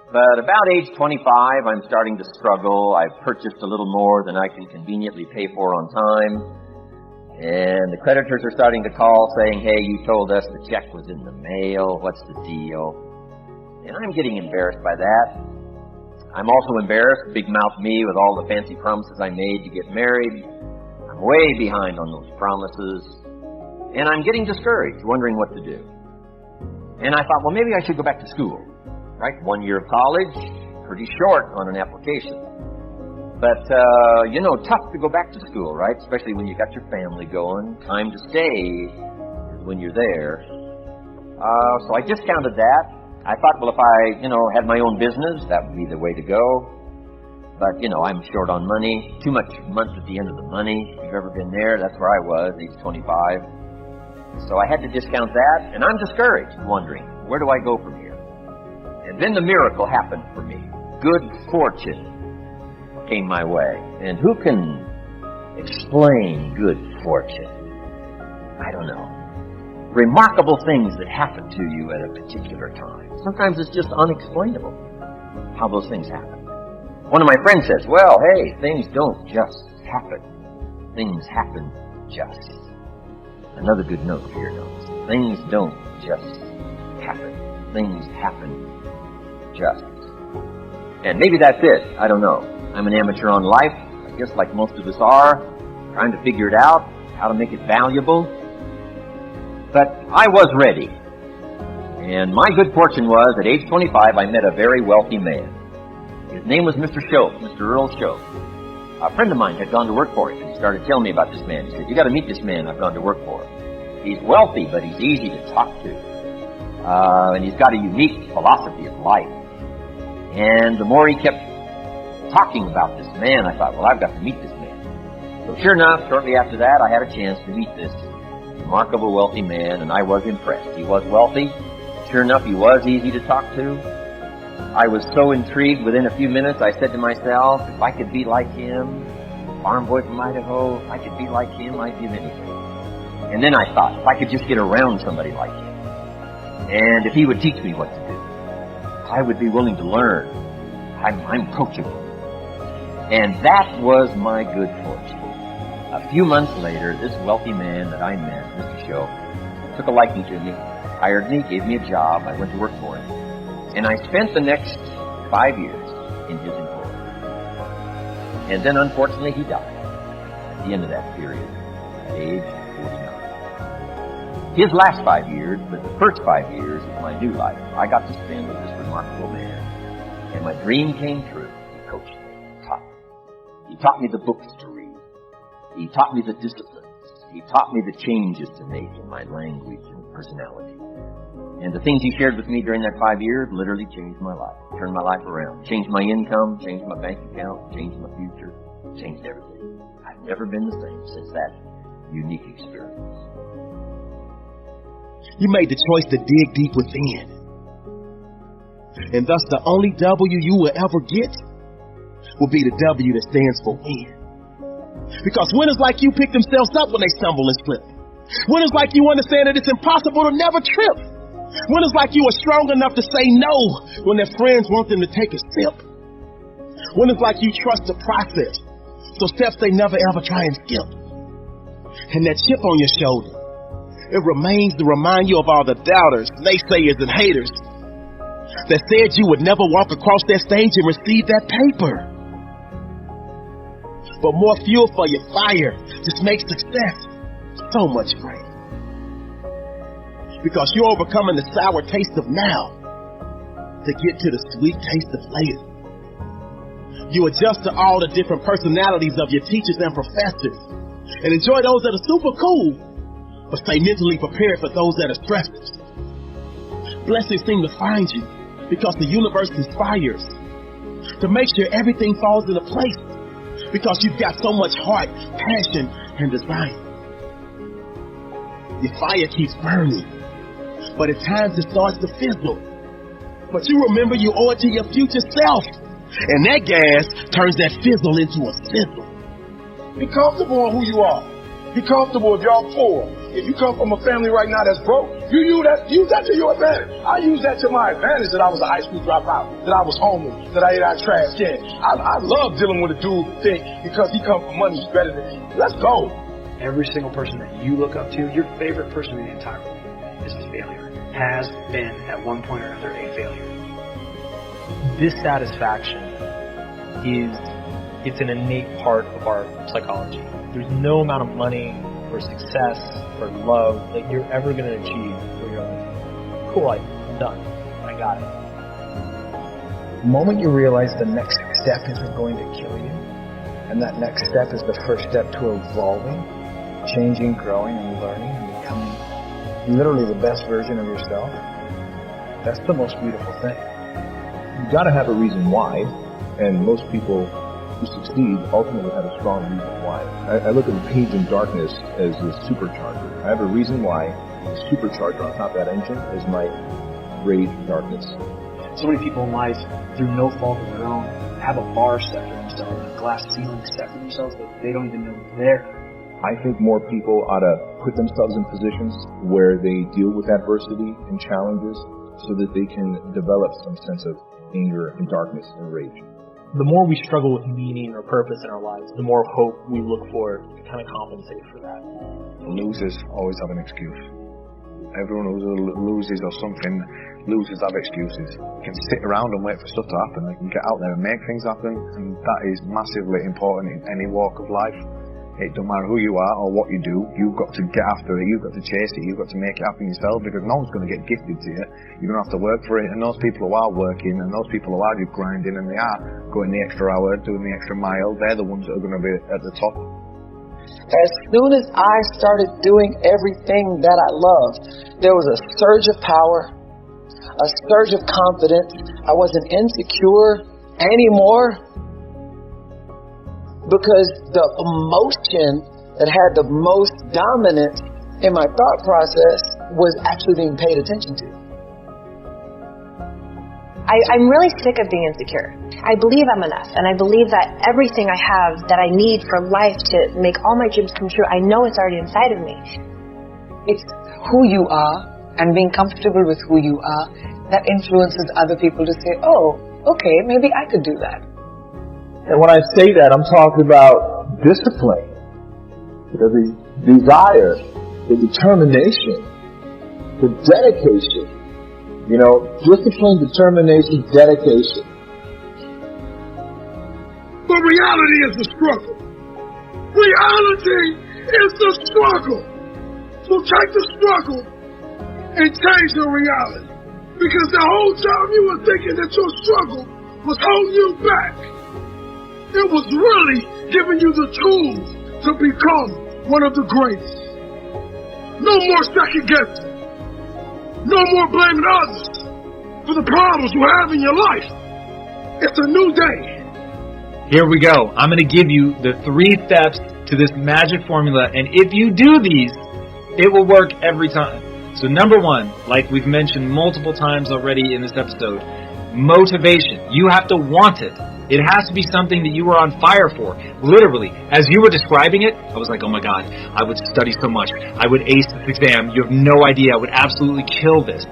But about age 25, I'm starting to struggle. I've purchased a little more than I can conveniently pay for on time. And the creditors are starting to call saying, hey, you told us the check was in the mail. What's the deal? And I'm getting embarrassed by that. I'm also embarrassed, big mouth me, with all the fancy promises I made to get married. I'm way behind on those promises. And I'm getting discouraged, wondering what to do. And I thought, well, maybe I should go back to school. Right? 1 year of college, pretty short on an application. But, tough to go back to school, right? Especially when you got your family going. Time to stay is when you're there. So I discounted that. I thought, well, if I, had my own business, that would be the way to go. But, I'm short on money. Too much month at the end of the money. If you've ever been there, that's where I was, age 25. So I had to discount that, and I'm discouraged, wondering, where do I go from here? And then the miracle happened for me. Good fortune came my way. And who can explain good fortune? I don't know. Remarkable things that happen to you at a particular time. Sometimes it's just unexplainable how those things happen. One of my friends says, well, hey, things don't just happen. Things happen just. Another good note for your notes. Things don't just happen. Things happen just. And maybe that's it. I don't know. I'm an amateur on life, I guess like most of us are, trying to figure it out, how to make it valuable. But I was ready. And my good fortune was, at age 25, I met a very wealthy man. His name was Mr. Shope, Mr. Earl Shope. A friend of mine had gone to work for him, and he started telling me about this man. He said, you got to meet this man I've gone to work for. He's wealthy, but he's easy to talk to. And he's got a unique philosophy of life. And the more he kept talking about this man, I thought, well, I've got to meet this man. So sure enough, shortly after that, I had a chance to meet this remarkable wealthy man, and I was impressed. He was wealthy. Sure enough, he was easy to talk to. I was so intrigued, within a few minutes, I said to myself, if I could be like him, farm boy from Idaho, if I could be like him, I'd give anything. And then I thought, if I could just get around somebody like him, and if he would teach me what to do, I would be willing to learn. I'm coachable. And that was my good fortune. A few months later, this wealthy man that I met, Mr. Shope, took a liking to me, hired me, gave me a job. I went to work for him. And I spent the next 5 years in his employ. And then, unfortunately, he died at the end of that period, at age 49. His last 5 years, but the first 5 years of my new life, I got to spend with this remarkable man. And my dream came true. He coached me, taught me. He taught me the books to read. He taught me the disciplines. He taught me the changes to make in my language and personality. And the things he shared with me during that 5 years literally changed my life, turned my life around, changed my income, changed my bank account, changed my future, changed everything. I've never been the same since that unique experience. You made the choice to dig deep within. And thus the only W you will ever get will be the W that stands for win. Because winners like you pick themselves up when they stumble and slip. Winners like you understand that it's impossible to never trip. Winners like you are strong enough to say no when their friends want them to take a sip. Winners like you trust the process, so steps they never ever try and skip. And that chip on your shoulder, it remains to remind you of all the doubters, naysayers, and haters that said you would never walk across that stage and receive that paper. But more fuel for your fire just makes success so much greater. Because you're overcoming the sour taste of now to get to the sweet taste of later. You adjust to all the different personalities of your teachers and professors and enjoy those that are super cool, but stay mentally prepared for those that are stressors. Blessings seem to find you because the universe conspires to make sure everything falls into place because you've got so much heart, passion, and desire. Your fire keeps burning, but at times it starts to fizzle. But you remember you owe it to your future self, and that gas turns that fizzle into a sizzle. Be comfortable on who you are. Be comfortable if y'all poor. If you come from a family right now that's broke, you use that to your advantage. I use that to my advantage that I was a high school dropout, that I was homeless, that I ate out trash can. I love dealing with a dude who think because he come from money, he's better than me. Let's go. Every single person that you look up to, your favorite person in the entire world, is a failure. Has been at one point or another a failure. Dissatisfaction it's an innate part of our psychology. There's no amount of money or success or love that you're ever going to achieve where you're like, cool, I'm done. I got it. The moment you realize the next step isn't going to kill you, and that next step is the first step to evolving, changing, growing, and learning, and becoming literally the best version of yourself, that's the most beautiful thing. You've got to have a reason why, and most people who succeed ultimately have a strong reason why. I look at the page in darkness as a supercharger. I have a reason why. The supercharger on top of that engine is my rage darkness. So many people in life, through no fault of their own, have a bar set for themselves, a glass ceiling set for themselves that they don't even know they're there. I think more people ought to put themselves in positions where they deal with adversity and challenges so that they can develop some sense of anger and darkness and rage. The more we struggle with meaning or purpose in our lives, the more hope we look for to kind of compensate for that. Losers always have an excuse. Everyone who loses or something, losers have excuses. They can sit around and wait for stuff to happen. They can get out there and make things happen, and that is massively important in any walk of life. It don't matter who you are or what you do, you've got to get after it, you've got to chase it, you've got to make it happen yourself, because no one's going to get gifted to you. You're going to have to work for it, and those people who are working, and those people who are just grinding, and they are going the extra hour, doing the extra mile, they're the ones that are going to be at the top. As soon as I started doing everything that I loved, there was a surge of power, a surge of confidence. I wasn't insecure anymore, because the emotion that had the most dominance in my thought process was actually being paid attention to. I'm really sick of being insecure. I believe I'm enough, and I believe that everything I have that I need for life to make all my dreams come true, I know it's already inside of me. It's who you are and being comfortable with who you are that influences other people to say, oh, okay, maybe I could do that. And when I say that, I'm talking about discipline, the desire, the determination, the dedication. Discipline, determination, dedication. But reality is the struggle. Reality is the struggle. So take the struggle and change the reality. Because the whole time you were thinking that your struggle was holding you back, it was really giving you the tools to become one of the greatest. No more second guessing. No more blaming others for the problems you have in your life. It's a new day. Here we go. I'm going to give you the 3 steps to this magic formula, and if you do these, it will work every time. So number 1, like we've mentioned multiple times already in this episode, motivation. You have to want it. It has to be something that you are on fire for. Literally, as you were describing it, I was like, oh my God, I would study so much. I would ace this exam. You have no idea. I would absolutely kill this.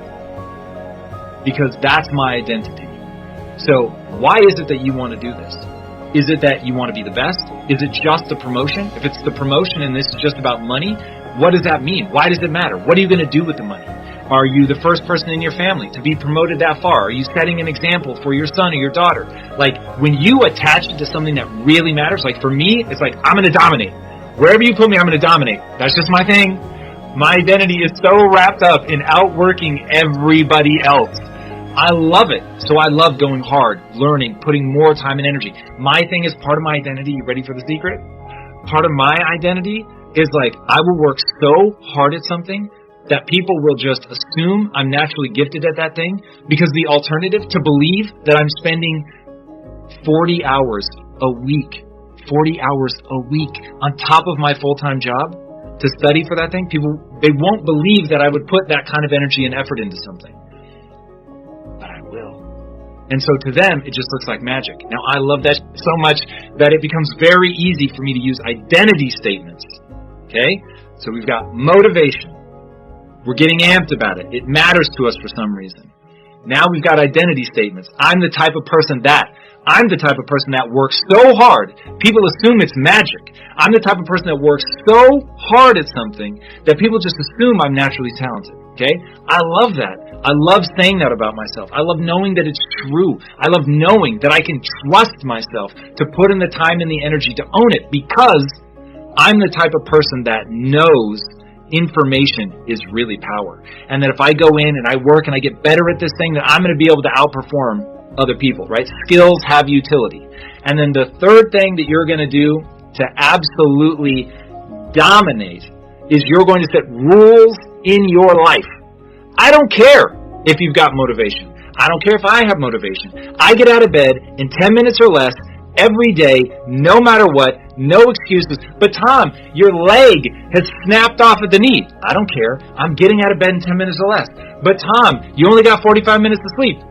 Because that's my identity. So why is it that you want to do this? Is it that you want to be the best? Is it just the promotion? If it's the promotion and this is just about money, what does that mean? Why does it matter? What are you going to do with the money? Are you the first person in your family to be promoted that far? Are you setting an example for your son or your daughter? Like, when you attach it to something that really matters, like for me, it's like, I'm going to dominate. Wherever you put me, I'm going to dominate. That's just my thing. My identity is so wrapped up in outworking everybody else. I love it. So I love going hard, learning, putting more time and energy. My thing is part of my identity. You ready for the secret? Part of my identity is like, I will work so hard at something that people will just assume I'm naturally gifted at that thing, because the alternative to believe that I'm spending 40 hours a week on top of my full-time job to study for that thing, people, they won't believe that I would put that kind of energy and effort into something. But I will. And so to them, it just looks like magic. Now, I love that so much that it becomes very easy for me to use identity statements. Okay? So we've got motivation. We're getting amped about it. It matters to us for some reason. Now we've got identity statements. I'm the type of person that. I'm the type of person that works so hard. People assume it's magic. I'm the type of person that works so hard at something that people just assume I'm naturally talented. Okay? I love that. I love saying that about myself. I love knowing that it's true. I love knowing that I can trust myself to put in the time and the energy to own it, because I'm the type of person that knows information is really power. And that if I go in and I work and I get better at this thing, that I'm going to be able to outperform other people, right? Skills have utility. And then the third thing that you're going to do to absolutely dominate is you're going to set rules in your life. I don't care if you've got motivation. I don't care if I have motivation. I get out of bed in 10 minutes or less every day, no matter what, no excuses. But Tom, your leg has snapped off at the knee. I don't care. I'm getting out of bed in 10 minutes or less. But Tom, you only got 45 minutes to sleep.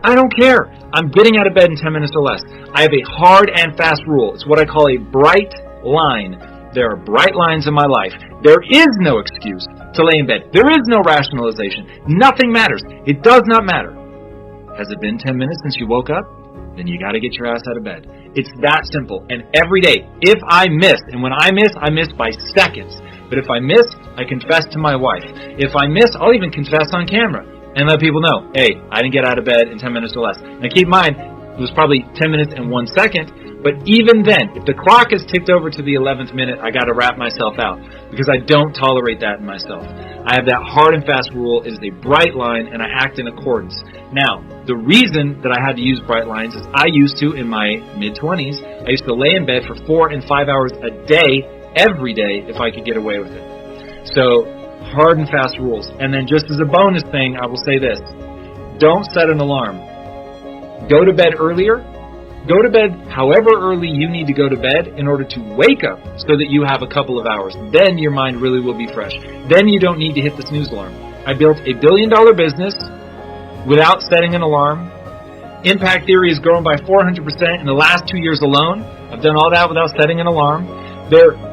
I don't care. I'm getting out of bed in 10 minutes or less. I have a hard and fast rule. It's what I call a bright line. There are bright lines in my life. There is no excuse to lay in bed. There is no rationalization. Nothing matters. It does not matter. Has it been 10 minutes since you woke up? Then you got to get your ass out of bed. It's that simple. And every day, if I miss, and when I miss by seconds. But if I miss, I confess to my wife. If I miss, I'll even confess on camera and let people know, hey, I didn't get out of bed in 10 minutes or less. Now keep in mind, it was probably 10 minutes and 1 second, but even then, if the clock has ticked over to the 11th minute, I got to wrap myself out, because I don't tolerate that in myself. I have that hard and fast rule. It is a bright line, and I act in accordance. Now, the reason that I had to use bright lines is I used to, in my mid-20s, I used to lay in bed for 4 and 5 hours a day, every day, if I could get away with it. So, hard and fast rules. And then just as a bonus thing, I will say this. Don't set an alarm. Go to bed earlier. Go to bed however early you need to go to bed in order to wake up so that you have a couple of hours. Then your mind really will be fresh. Then you don't need to hit the snooze alarm. I built a $1 billion business without setting an alarm. Impact Theory has grown by 400% in the last 2 years alone. I've done all that without setting an alarm.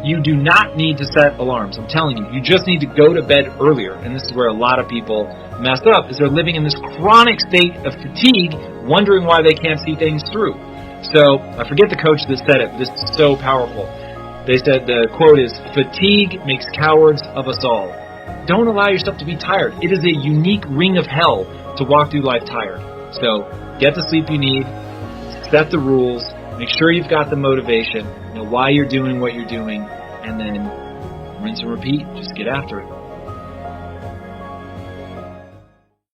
You do not need to set alarms. I'm telling you, you just need to go to bed earlier. And this is where a lot of people mess up, is they're living in this chronic state of fatigue, wondering why they can't see things through. So, I forget the coach that said it, but this is so powerful. They said, the quote is, fatigue makes cowards of us all. Don't allow yourself to be tired. It is a unique ring of hell to walk through life tired. So, get the sleep you need, set the rules, make sure you've got the motivation, know why you're doing what you're doing, and then rinse and repeat. Just get after it.